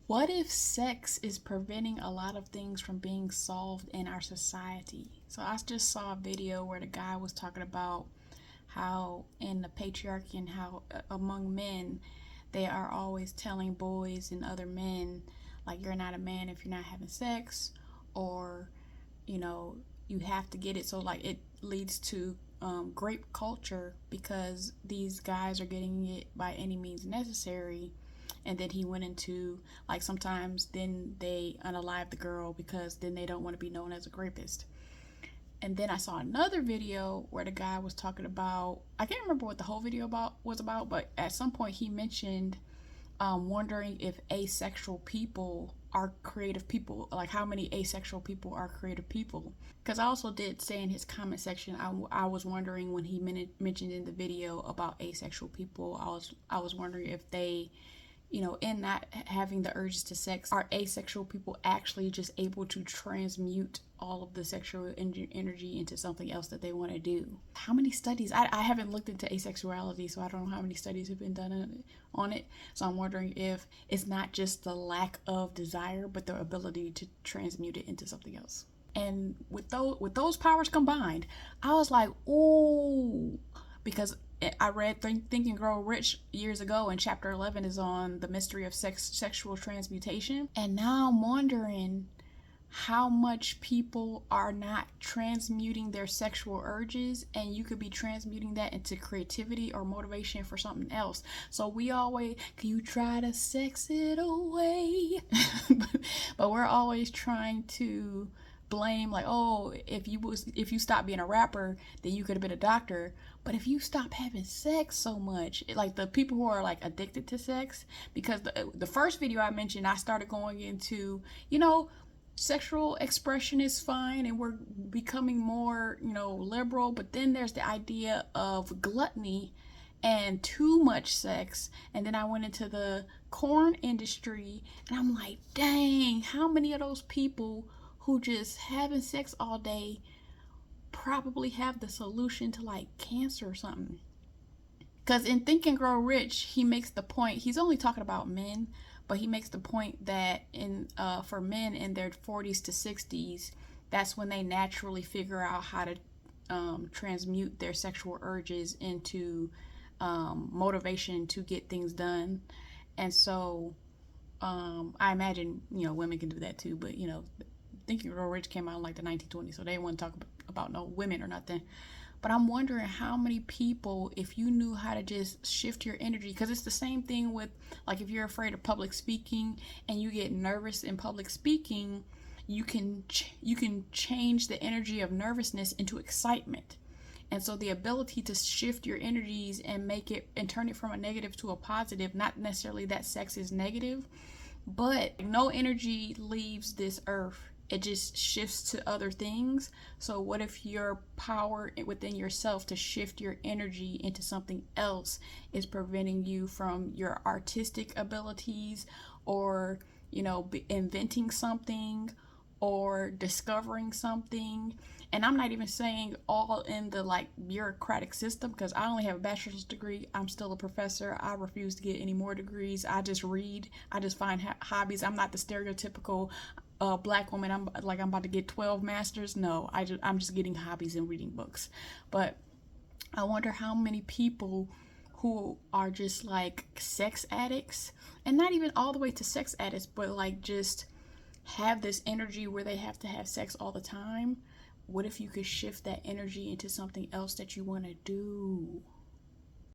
What if sex is preventing a lot of things from being solved in our society? So I just saw a video where the guy was talking about how in the patriarchy and how among men they are always telling boys and other men like you're not a man if you're not having sex, or you know you have to get it. So like it leads to grape culture because these guys are getting it by any means necessary. And then he went into like sometimes then they unalive the girl because then they don't want to be known as a rapist. And then I saw another video where the guy was talking about, I can't remember what the whole video was about, but at some point he mentioned wondering if asexual people are creative people, like how many asexual people are creative people. Because I also did say in his comment section, I was wondering when he mentioned in the video about asexual people, I was wondering if they, in not having the urges to sex, are asexual people actually just able to transmute all of the sexual energy into something else that they want to do? How many studies? I haven't looked into asexuality, so I don't know how many studies have been done on it. So I'm wondering if it's not just the lack of desire, but the ability to transmute it into something else. And with those powers combined, I was like, ooh, because I read Think and Grow Rich years ago, and chapter 11 is on the mystery of sexual transmutation. And now I'm wondering how much people are not transmuting their sexual urges, and you could be transmuting that into creativity or motivation for something else. So we always, can you try to sex it away? But we're always trying to blame, like, oh, if you stop being a rapper, then you could have been a doctor. But if you stop having sex so much, like the people who are like addicted to sex, because the first video I mentioned, I started going into, sexual expression is fine and we're becoming more, liberal, but then there's the idea of gluttony and too much sex. And then I went into the corn industry and I'm like, dang, how many of those people who just having sex all day probably have the solution to like cancer or something? Because in Think and Grow Rich, he makes the point, he's only talking about men, but he makes the point that for men in their 40s to 60s, that's when they naturally figure out how to transmute their sexual urges into motivation to get things done. And so I imagine, women can do that too, but, Think and Grow Rich came out in like the 1920s, so they didn't want to talk about no women or nothing. But I'm wondering how many people, if you knew how to just shift your energy, because it's the same thing with, like, if you're afraid of public speaking and you get nervous in public speaking, you can change the energy of nervousness into excitement. And so the ability to shift your energies and make it and turn it from a negative to a positive, not necessarily that sex is negative, but no energy leaves this earth. It just shifts to other things. So what if your power within yourself to shift your energy into something else is preventing you from your artistic abilities, or inventing something or discovering something? And I'm not even saying all in the like bureaucratic system, because I only have a bachelor's degree. I'm still a professor. I refuse to get any more degrees. I just read. I just find hobbies. I'm not the stereotypical black woman. I'm about to get 12 masters. No, I'm just getting hobbies and reading books. But I wonder how many people who are just like sex addicts, and not even all the way to sex addicts, but like just have this energy where they have to have sex all the time. What if you could shift that energy into something else that you want to do?